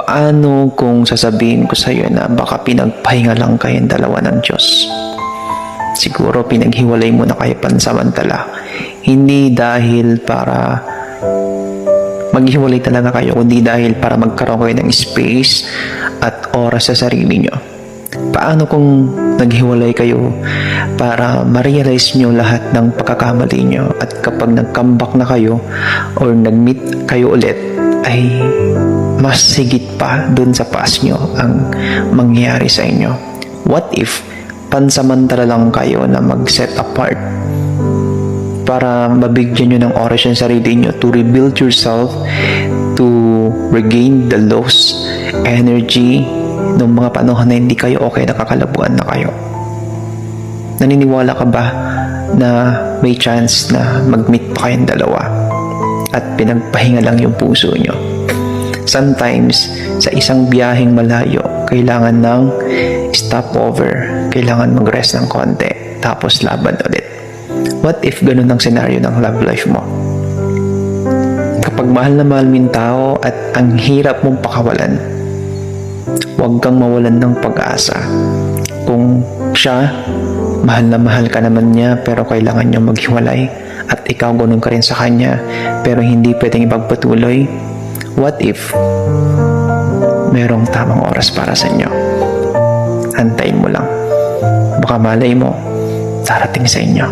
Paano kung sasabihin ko sa iyo na baka pinagpahinga lang kayong dalawa ng Diyos? Siguro pinaghiwalay mo na kayo pansamantala. Hindi dahil para maghiwalay talaga kayo, kundi dahil para magkaroon kayo ng space at oras sa sarili nyo. Paano kung naghiwalay kayo para ma-realize nyo lahat ng pagkakamali nyo, at kapag nag-comeback na kayo or nag-meet kayo ulit, ay mas sigit pa dun sa past nyo ang mangyayari sa inyo? What if pansamantala lang kayo na mag-set apart para mabigyan nyo ng oras yung sarili nyo to rebuild yourself, to regain the lost energy noong mga panahon na hindi kayo okay, nakakalabuan na kayo? Naniniwala ka ba na may chance na mag-meet pa kayong dalawa at pinagpahinga lang yung puso nyo? Sometimes, sa isang biyaheng malayo, kailangan ng stopover, kailangan mag-rest ng konti, tapos laban ulit. What if ganun ang senaryo ng love life mo? Kapag mahal na mahal mo yung tao at ang hirap mong pakawalan, huwag kang mawalan ng pag-asa. Kung siya, mahal na mahal ka naman niya pero kailangan niyo maghiwalay, at ikaw ganun ka rin sa kanya pero hindi pwedeng ipagpatuloy, what if merong tamang oras para sa inyo? Antayin mo lang. Baka malay mo, darating sa inyo.